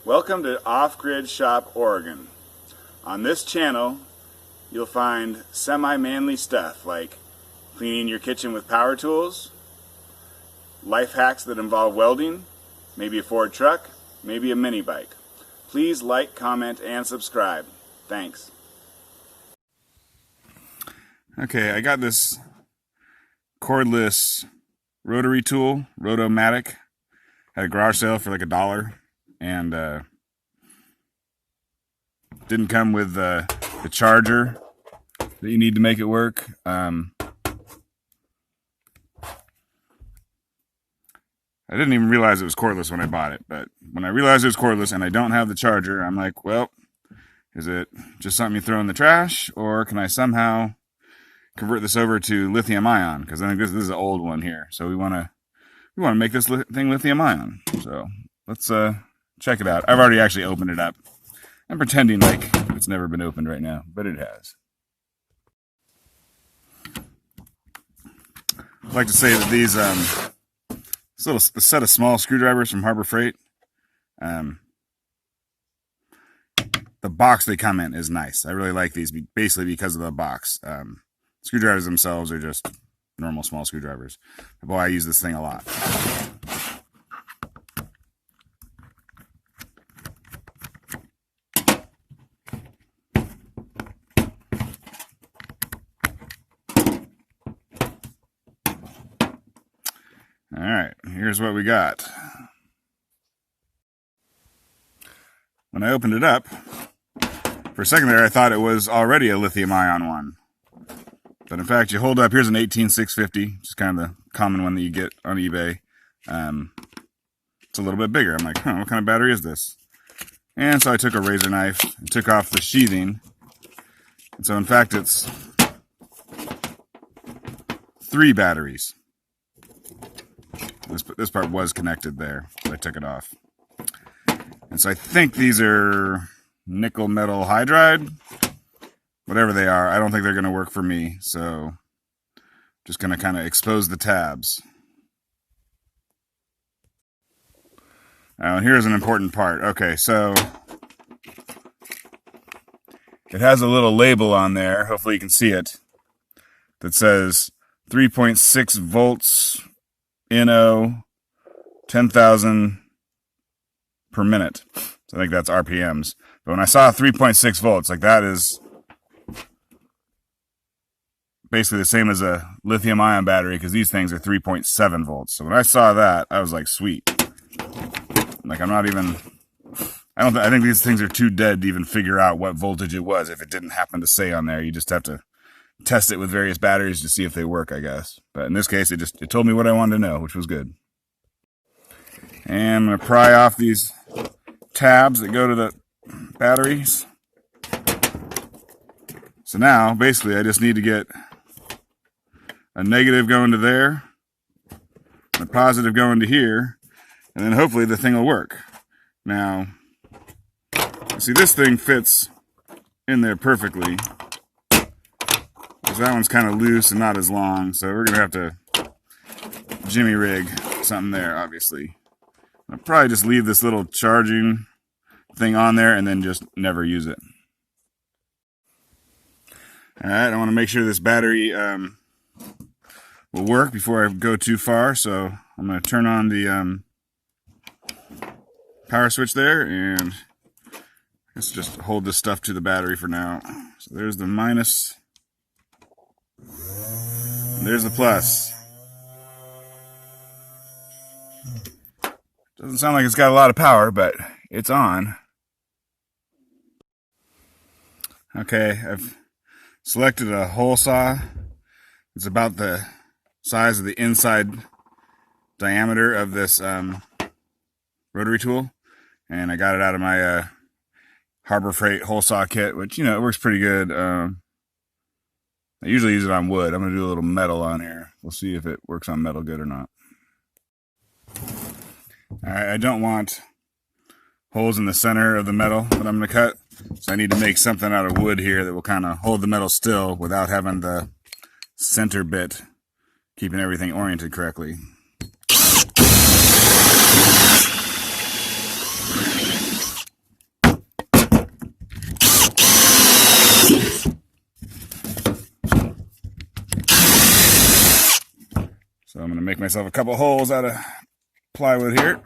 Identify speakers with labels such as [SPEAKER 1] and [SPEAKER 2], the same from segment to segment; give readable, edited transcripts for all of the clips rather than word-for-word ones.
[SPEAKER 1] Welcome to Off-Grid Shop, Oregon. On this channel, you'll find semi-manly stuff like cleaning your kitchen with power tools, life hacks that involve welding, maybe a Ford truck, maybe a mini bike. Please like, comment, and subscribe. Thanks. Okay, I got this cordless rotary tool, Rotomatic. Had a garage sale for like $1. And didn't come with the charger that you need to make it work. I didn't even realize it was cordless when I bought it, but when I realized it was cordless and I don't have the charger, I'm like, well, is it just something you throw in the trash, or can I somehow convert this over to lithium-ion? Because I think this is an old one here, so we want to make this thing lithium-ion. So let's check it out. I've already actually opened it up. I'm pretending like it's never been opened right now, but it has. I'd like to say that these this little set of small screwdrivers from Harbor Freight, the box they come in is nice. I really like these basically because of the box. Screwdrivers themselves are just normal small screwdrivers. Boy, I use this thing a lot. Alright, here's what we got. When I opened it up, for a second there I thought it was already a lithium-ion one. But in fact, you hold up, here's an 18650, which is kind of the common one that you get on eBay. It's a little bit bigger. I'm like, what kind of battery is this? And so I took a razor knife and took off the sheathing. And so in fact, it's 3 batteries. This part was connected there, but I took it off. And so I think these are nickel metal hydride. Whatever they are, I don't think they're going to work for me. So just going to kind of expose the tabs. Now here's an important part. Okay, so it has a little label on there. Hopefully you can see it. That says 3.6 volts. NO 10,000 per minute. So I think that's RPMs. But when I saw 3.6 volts, like that is basically the same as a lithium-ion battery, because these things are 3.7 volts. So when I saw that, I was like, sweet. Like I'm not even, I think these things are too dead to even figure out what voltage it was if it didn't happen to say on there. You just have to test it with various batteries to see if they work, I guess. But in this case, it told me what I wanted to know, which was good. And I'm going to pry off these tabs that go to the batteries. So now, basically, I just need to get a negative going to there, and a positive going to here, and then hopefully the thing will work. Now, see, this thing fits in there perfectly. That one's kind of loose and not as long, so we're going to have to jimmy rig something there, obviously. I'll probably just leave this little charging thing on there and then just never use it. Alright, I want to make sure this battery will work before I go too far, so I'm going to turn on the power switch there, and let's just hold this stuff to the battery for now. So there's the minus. And there's the plus. Doesn't sound like it's got a lot of power, but it's on. Okay, I've selected a hole saw. It's about the size of the inside diameter of this rotary tool. And I got it out of my Harbor Freight hole saw kit, which, it works pretty good. I usually use it on wood. I'm going to do a little metal on here. We'll see if it works on metal good or not. Alright, I don't want holes in the center of the metal that I'm going to cut. So I need to make something out of wood here that will kind of hold the metal still without having the center bit keeping everything oriented correctly. make myself a couple holes out of plywood here.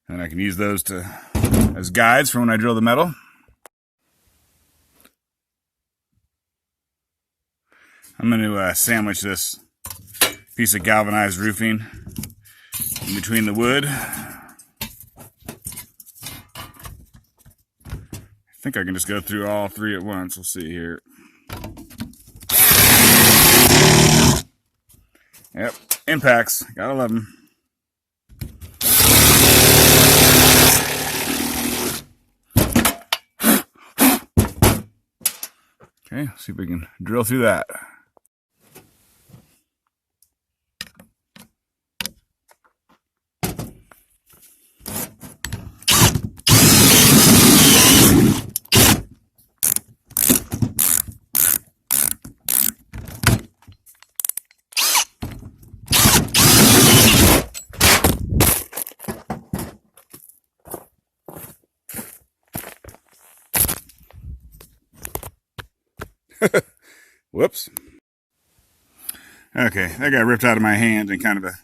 [SPEAKER 1] And I can use those as guides for when I drill the metal. I'm going to sandwich this piece of galvanized roofing in between the wood. I think I can just go through all three at once. We'll see here. Yep, impacts. Gotta love them. Okay, see if we can drill through that. Whoops. Okay, that got ripped out of my hand in kind of a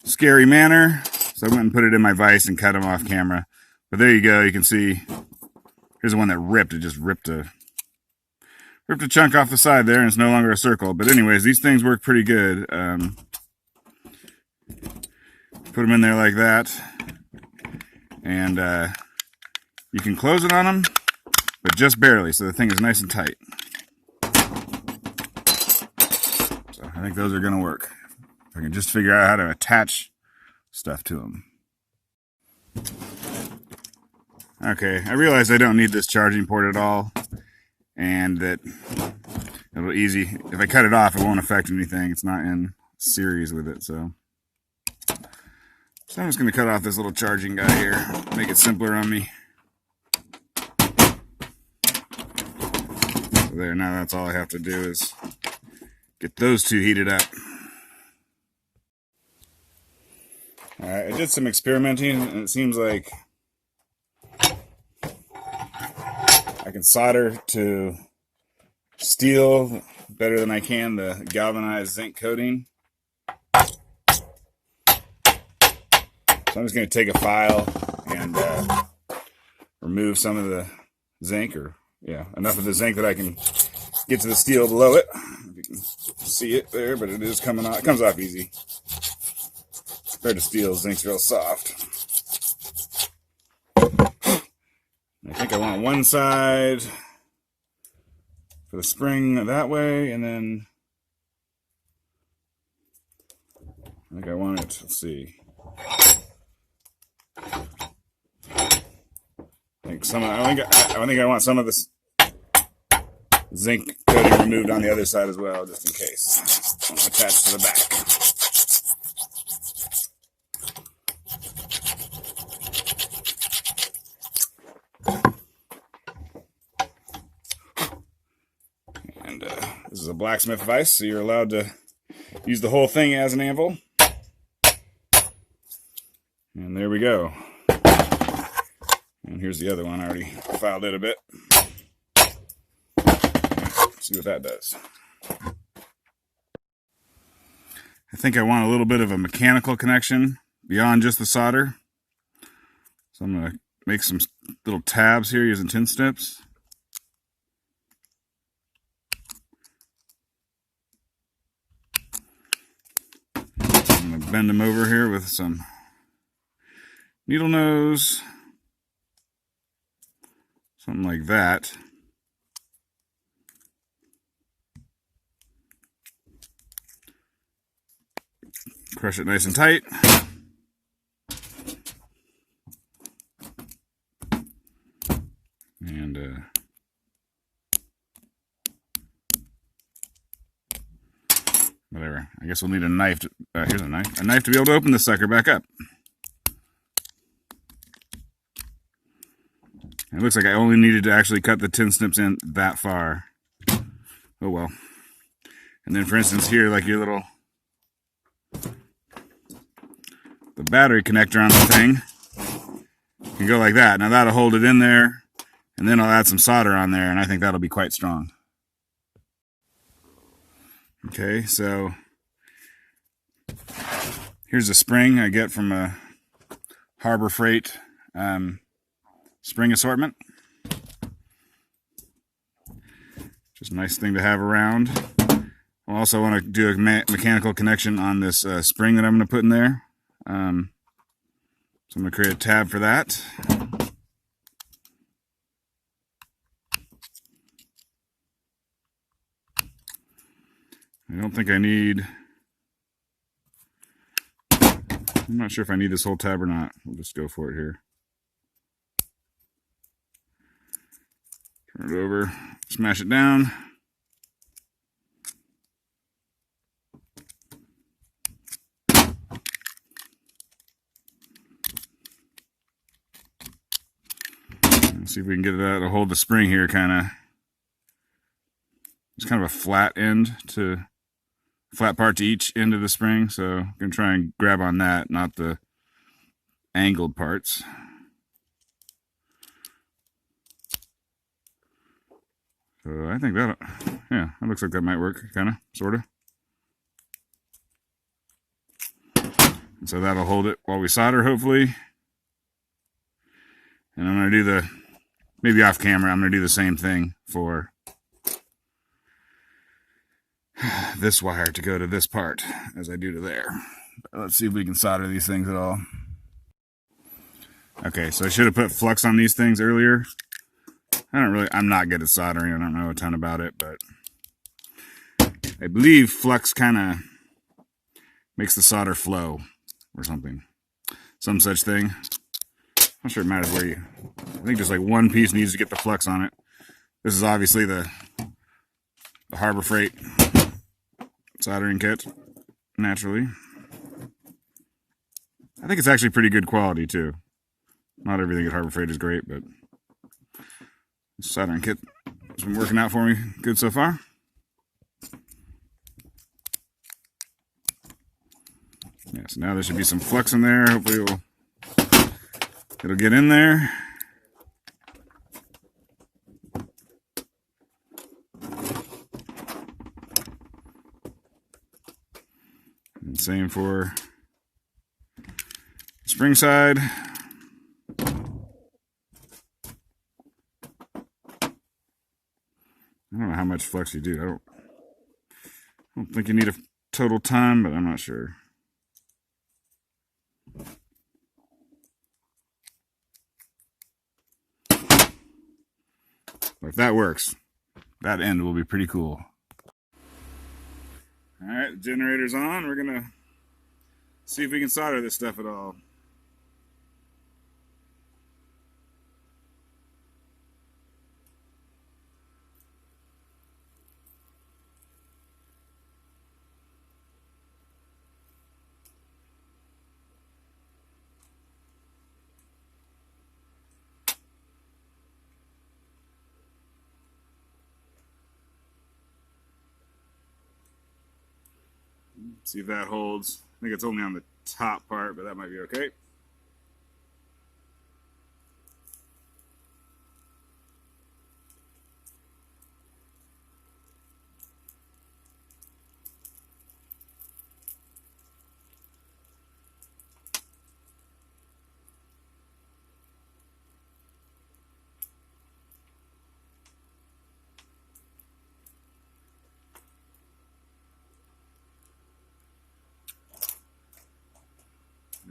[SPEAKER 1] scary manner. So I went and put it in my vise and cut them off camera. But there you go, you can see, here's the one that ripped. It just ripped a chunk off the side there, and it's no longer a circle. But anyways, these things work pretty good. Put them in there like that. And you can close it on them, but just barely, so the thing is nice and tight. I think those are going to work. If I can just figure out how to attach stuff to them. Okay, I realize I don't need this charging port at all, and that it'll be easy. If I cut it off, it won't affect anything. It's not in series with it, so I'm just going to cut off this little charging guy here, make it simpler on me. So there, now that's all I have to do is get those two heated up. Alright, I did some experimenting, and it seems like I can solder to steel better than I can the galvanized zinc coating. So I'm just going to take a file and remove some of the zinc, or enough of the zinc that I can get to the steel below it. You can see it there, but it is coming off. It comes off easy. Compared to steel, zinc's real soft. I think I want one side for the spring that way, and then I think I want it, let's see. I think I want some of this zinc coating removed on the other side as well, just in case. Attached to the back. And this is a blacksmith vise, so you're allowed to use the whole thing as an anvil. And there we go. And here's the other one. I already filed it a bit. See what that does. I think I want a little bit of a mechanical connection beyond just the solder. So I'm going to make some little tabs here using tin snips. I'm going to bend them over here with some needle nose. Something like that. Crush it nice and tight. And whatever. I guess we'll need a knife. Here's a knife. A knife to be able to open this sucker back up. It looks like I only needed to actually cut the tin snips in that far. Oh well. And then for instance here, like your little, the battery connector on the thing, You can go like that. Now that'll hold it in there, and then I'll add some solder on there, and I think that'll be quite strong. Okay, so here's a spring I get from a Harbor Freight spring assortment. Just a nice thing to have around. I also want to do a mechanical connection on this spring that I'm going to put in there. So I'm going to create a tab for that. I don't think I need... I'm not sure if I need this whole tab or not. We'll just go for it here. Turn it over, smash it down. Let's see if we can get that to hold the spring here, kind of. It's kind of a flat part to each end of the spring, so I'm going to try and grab on that, not the angled parts. So I think that, yeah, that looks like that might work, kind of, sort of. And so that'll hold it while we solder, hopefully. And I'm going to do the, maybe off camera, I'm going to do the same thing for this wire to go to this part as I do to there. But let's see if we can solder these things at all. Okay, so I should have put flux on these things earlier. I'm not good at soldering. I don't know a ton about it, but I believe flux kind of makes the solder flow or something. Some such thing. I'm not sure it matters where you... I think just like one piece needs to get the flux on it. This is obviously the Harbor Freight soldering kit, naturally. I think it's actually pretty good quality too. Not everything at Harbor Freight is great, but this soldering kit has been working out for me good so far. Yeah, so now there should be some flux in there. Hopefully it'll get in there. And same for the spring side. I don't know how much flux you do. I don't think you need a total ton, but I'm not sure. But if that works, that end will be pretty cool. Alright, the generator's on. We're gonna see if we can solder this stuff at all. See if that holds. I think it's only on the top part, but that might be okay.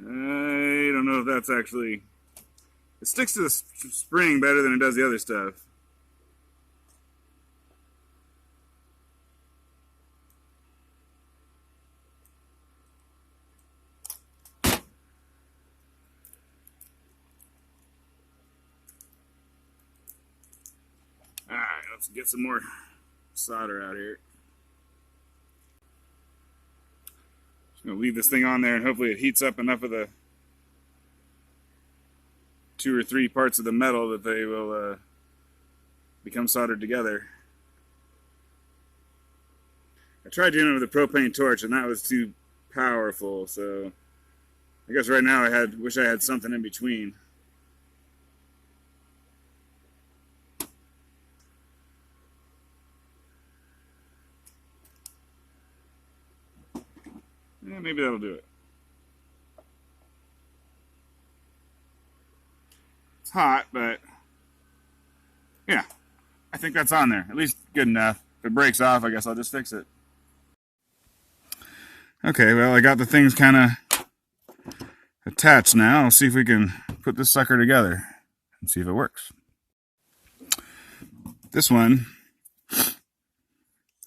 [SPEAKER 1] I don't know if that's actually... It sticks to the spring better than it does the other stuff. Alright, let's get some more solder out here. Just going to leave this thing on there and hopefully it heats up enough of the 2 or 3 parts of the metal that they will become soldered together. I tried doing it with a propane torch and that was too powerful, so I guess right now wish I had something in between. Yeah, maybe that'll do it. It's hot, but yeah, I think that's on there. At least good enough. If it breaks off, I guess I'll just fix it. Okay, well, I got the things kind of attached now. I'll see if we can put this sucker together and see if it works. This one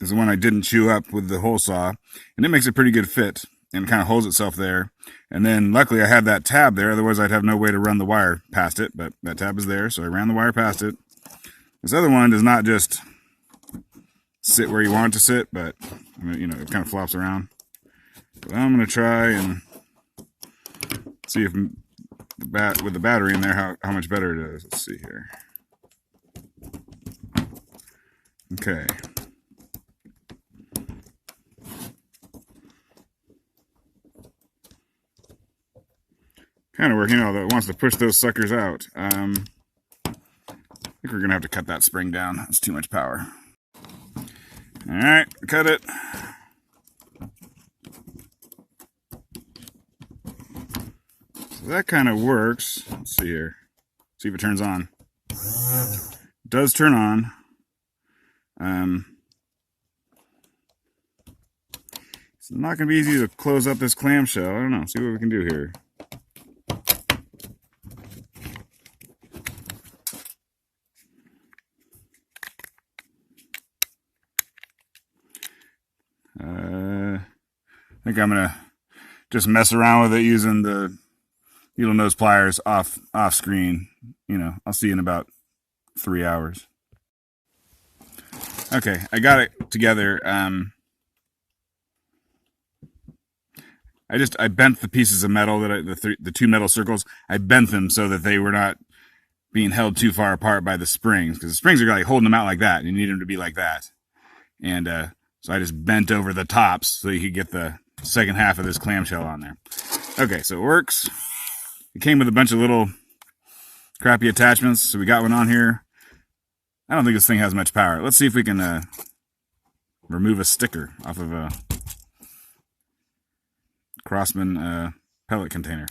[SPEAKER 1] is the one I didn't chew up with the hole saw, and it makes a pretty good fit and kind of holds itself there. And then luckily I had that tab there, otherwise I'd have no way to run the wire past it, but that tab is there, so I ran the wire past it. This other one does not just sit where you want it to sit, but you know, it kind of flops around. But I'm going to try and see if with the battery in there how much better it is. Let's see here. Okay. Kind of working, although it wants to push those suckers out. I think we're going to have to cut that spring down. That's too much power. Alright, cut it. So that kind of works. Let's see here. See if it turns on. It does turn on. It's not going to be easy to close up this clamshell. I don't know. See what we can do here. I think I'm going to just mess around with it using the needle nose pliers off screen. You know, I'll see you in about 3 hours. Okay, I got it together. I bent the pieces of metal that the two metal circles. I bent them so that they were not being held too far apart by the springs, because the springs are like holding them out like that. And you need them to be like that. And so I just bent over the tops so you could get the second half of this clamshell on there. Okay, so it works. It came with a bunch of little crappy attachments, so we got one on here. I don't think this thing has much power. Let's see if we can remove a sticker off of a Crossman pellet container.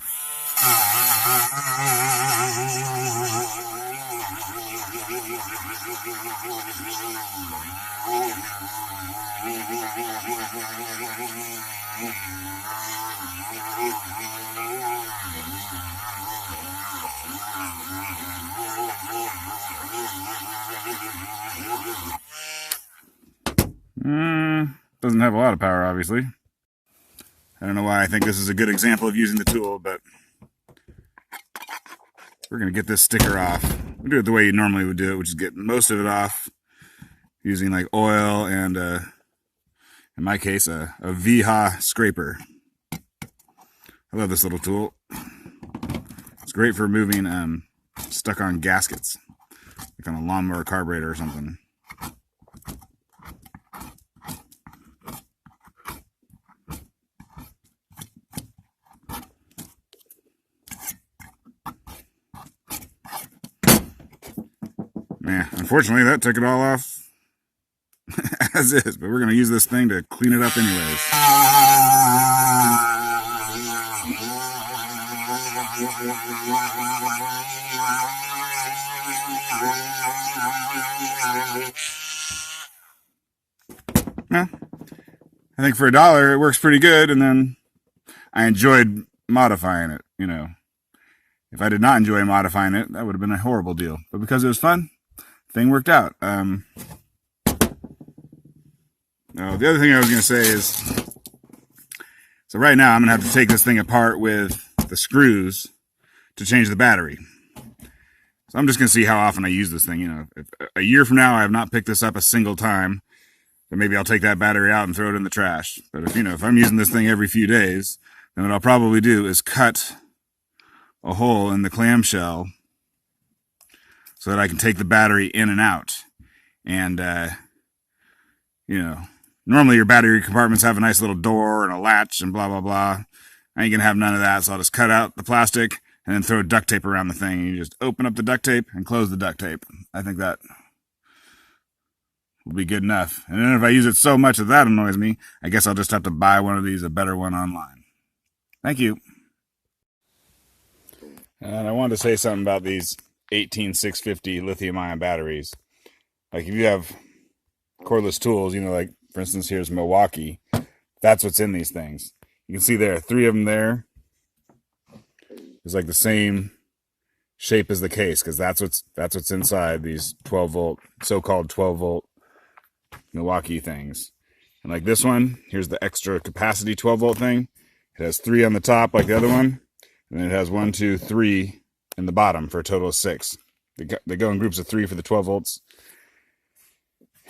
[SPEAKER 1] Doesn't have a lot of power, obviously. I don't know why I think this is a good example of using the tool, but we're going to get this sticker off. We'll do it the way you normally would do it, which is get most of it off using like oil and, in my case, a VHA scraper. I love this little tool. It's great for removing stuck-on gaskets, like on a lawnmower carburetor or something. Yeah, unfortunately, that took it all off as is, but we're going to use this thing to clean it up anyways. Yeah, I think for $1, it works pretty good, and then I enjoyed modifying it, you know. If I did not enjoy modifying it, that would have been a horrible deal. But because it was fun, thing worked out. The other thing I was going to say is, so right now I'm going to have to take this thing apart with the screws to change the battery. So I'm just going to see how often I use this thing. You know, if a year from now I have not picked this up a single time, then maybe I'll take that battery out and throw it in the trash. But if I'm using this thing every few days, then what I'll probably do is cut a hole in the clamshell so that I can take the battery in and out. And, normally your battery compartments have a nice little door and a latch and blah, blah, blah. I ain't gonna have none of that, so I'll just cut out the plastic and then throw duct tape around the thing. And you just open up the duct tape and close the duct tape. I think that will be good enough. And then if I use it so much that that annoys me, I guess I'll just have to buy one of these, a better one online. Thank you. And I wanted to say something about these 18650 lithium-ion batteries. Like if you have cordless tools, you know, like for instance, here's Milwaukee. That's what's in these things. You can see there are 3 of them there. It's like the same shape as the case because that's what's inside these 12 volt, so-called 12 volt Milwaukee things. And like this one, here's the extra capacity 12 volt thing. It has 3 on the top like the other one, and then it has 1, 2, 3 in the bottom for a total of 6. They go in groups of 3 for the 12 volts.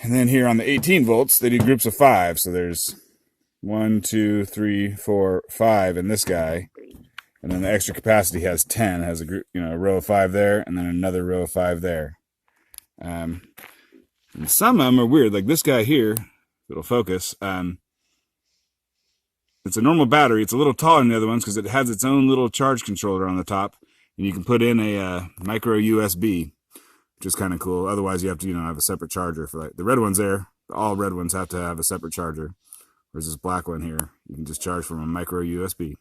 [SPEAKER 1] And then here on the 18 volts, they do groups of 5. So there's 1, 2, 3, 4, 5 in this guy. And then the extra capacity has 10. It has a group, you know, a row of 5 there, and then another row of 5 there. And some of them are weird. Like this guy here, it'll focus. It's a normal battery. It's a little taller than the other ones because it has its own little charge controller on the top, and you can put in a micro USB, which is kind of cool. Otherwise, you have to, you know, have a separate charger for that. The red ones there, all red ones have to have a separate charger. Whereas this black one here, you can just charge from a micro USB.